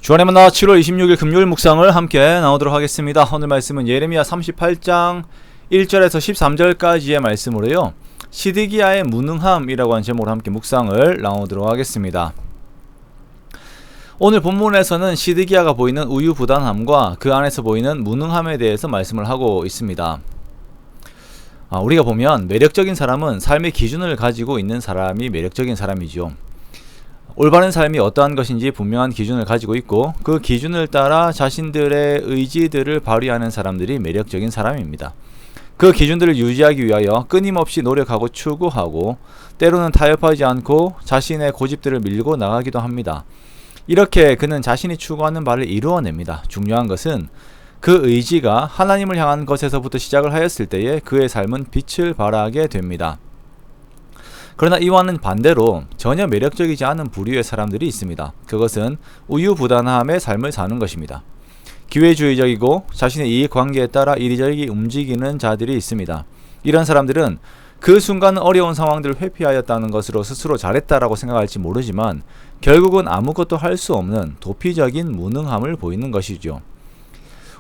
주안의 만나 7월 26일 금요일 묵상을 함께 나오도록 하겠습니다. 오늘 말씀은 예레미야 38장 1절에서 13절까지의 말씀으로요, 시드기야의 무능함이라고 하는 제목으로 함께 묵상을 나오도록 하겠습니다. 오늘 본문에서는 시드기야가 보이는 우유부단함과 그 안에서 보이는 무능함에 대해서 말씀을 하고 있습니다. 우리가 보면 매력적인 사람은 삶의 기준을 가지고 있는 사람이 매력적인 사람이죠. 올바른 삶이 어떠한 것인지 분명한 기준을 가지고 있고, 그 기준을 따라 자신들의 의지들을 발휘하는 사람들이 매력적인 사람입니다. 그 기준들을 유지하기 위하여 끊임없이 노력하고 추구하고, 때로는 타협하지 않고 자신의 고집들을 밀고 나가기도 합니다. 이렇게 그는 자신이 추구하는 바를 이루어냅니다. 중요한 것은 그 의지가 하나님을 향한 것에서부터 시작을 하였을 때에 그의 삶은 빛을 발하게 됩니다. 그러나 이와는 반대로 전혀 매력적이지 않은 부류의 사람들이 있습니다. 그것은 우유부단함의 삶을 사는 것입니다. 기회주의적이고 자신의 이익관계에 따라 이리저리 움직이는 자들이 있습니다. 이런 사람들은 그 순간 어려운 상황들을 회피하였다는 것으로 스스로 잘했다라고 생각할지 모르지만 결국은 아무것도 할 수 없는 도피적인 무능함을 보이는 것이죠.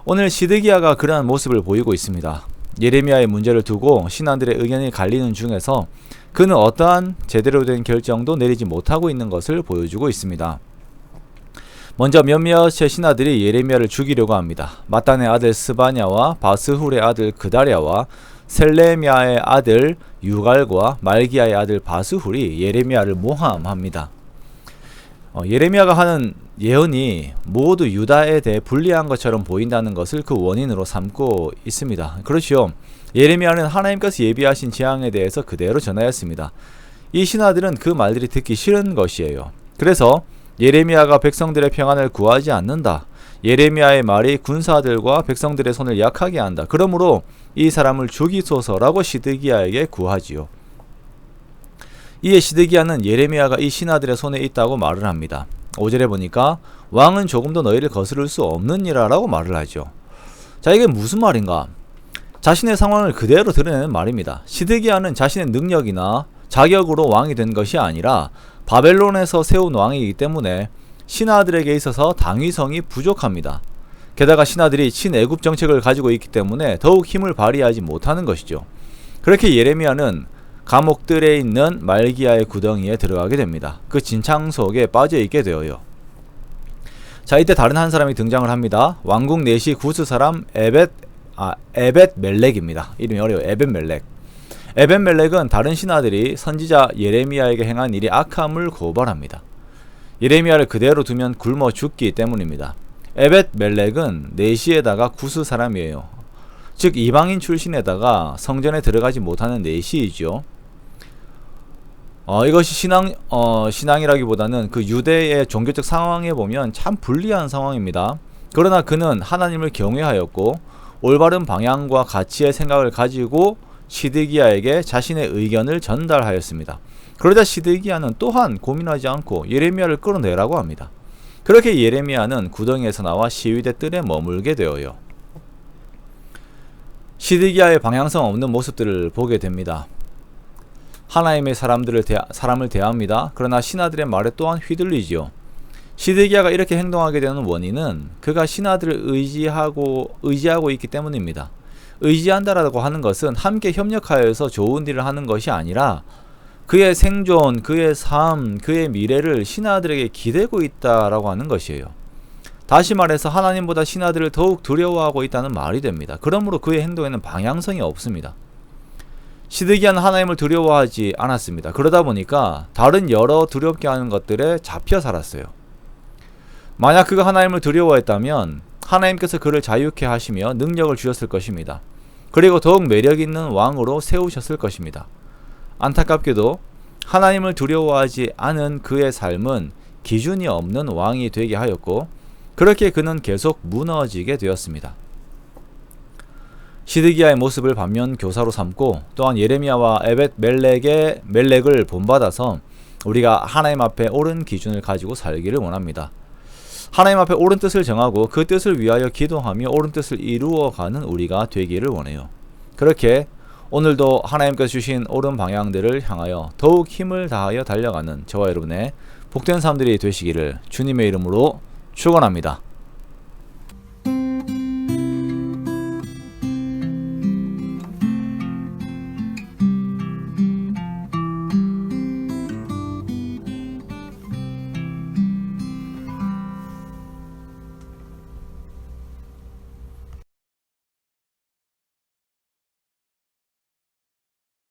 오늘 시드기야가 그러한 모습을 보이고 있습니다. 예레미야의 문제를 두고 신하들의 의견이 갈리는 중에서 그는 어떠한 제대로 된 결정도 내리지 못하고 있는 것을 보여주고 있습니다. 먼저 몇몇의 신하들이 예레미야를 죽이려고 합니다. 마탄의 아들 스바냐와 바스훌의 아들 그다랴와 셀레미야의 아들 유갈과 말기야의 아들 바스훌이 예레미야를 모함합니다. 예레미야가 하는 예언이 모두 유다에 대해 불리한 것처럼 보인다는 것을 그 원인으로 삼고 있습니다. 그렇죠. 예레미야는 하나님께서 예비하신 재앙에 대해서 그대로 전하였습니다. 이 신하들은 그 말들이 듣기 싫은 것이에요. 그래서 예레미야가 백성들의 평안을 구하지 않는다. 예레미야의 말이 군사들과 백성들의 손을 약하게 한다. 그러므로 이 사람을 죽이소서라고 시드기야에게 구하지요. 이에 시드기야는 예레미야가 이 신하들의 손에 있다고 말을 합니다. 5절에 보니까 왕은 조금도 너희를 거스를 수 없느니라 라고 말을 하죠. 자, 이게 무슨 말인가? 자신의 상황을 그대로 드러내는 말입니다. 시드기야는 자신의 능력이나 자격으로 왕이 된 것이 아니라 바벨론에서 세운 왕이기 때문에 신하들에게 있어서 당위성이 부족합니다. 게다가 신하들이 친애굽 정책을 가지고 있기 때문에 더욱 힘을 발휘하지 못하는 것이죠. 그렇게 예레미야는 감옥들에 있는 말기야의 구덩이에 들어가게 됩니다. 그 진창 속에 빠져 있게 되어요. 자, 이때 다른 한 사람이 등장을 합니다. 왕궁 내시 구스 사람 에벳멜렉입니다. 이름이 어려워요. 에벳멜렉. 에벳멜렉은 다른 신하들이 선지자 예레미야에게 행한 일이 악함을 고발합니다. 예레미야를 그대로 두면 굶어 죽기 때문입니다. 에벳멜렉은 내시에다가 구스 사람이에요. 즉 이방인 출신에다가 성전에 들어가지 못하는 내시이죠. 이것이 신앙이라기보다는 그 유대의 종교적 상황에 보면 참 불리한 상황입니다. 그러나 그는 하나님을 경외하였고 올바른 방향과 가치의 생각을 가지고 시드기야에게 자신의 의견을 전달하였습니다. 그러자 시드기야는 또한 고민하지 않고 예레미야를 끌어내라고 합니다. 그렇게 예레미야는 구덩이에서 나와 시위대 뜰에 머물게 되어요. 시드기야의 방향성 없는 모습들을 보게 됩니다. 하나님의 사람을 대합니다. 그러나 신하들의 말에 또한 휘둘리지요. 시드기야가 이렇게 행동하게 되는 원인은 그가 신하들을 의지하고 있기 때문입니다. 의지한다라고 하는 것은 함께 협력하여서 좋은 일을 하는 것이 아니라 그의 생존, 그의 삶, 그의 미래를 신하들에게 기대고 있다라고 하는 것이에요. 다시 말해서 하나님보다 신하들을 더욱 두려워하고 있다는 말이 됩니다. 그러므로 그의 행동에는 방향성이 없습니다. 시드기야는 하나님을 두려워하지 않았습니다. 그러다 보니까 다른 여러 두렵게 하는 것들에 잡혀 살았어요. 만약 그가 하나님을 두려워했다면 하나님께서 그를 자유케 하시며 능력을 주셨을 것입니다. 그리고 더욱 매력 있는 왕으로 세우셨을 것입니다. 안타깝게도 하나님을 두려워하지 않은 그의 삶은 기준이 없는 왕이 되게 하였고, 그렇게 그는 계속 무너지게 되었습니다. 시드기야의 모습을 반면 교사로 삼고, 또한 예레미야와 에벳멜렉을 본받아서 우리가 하나님 앞에 옳은 기준을 가지고 살기를 원합니다. 하나님 앞에 옳은 뜻을 정하고 그 뜻을 위하여 기도하며 옳은 뜻을 이루어가는 우리가 되기를 원해요. 그렇게 오늘도 하나님께서 주신 옳은 방향들을 향하여 더욱 힘을 다하여 달려가는 저와 여러분의 복된 사람들이 되시기를 주님의 이름으로 축원합니다.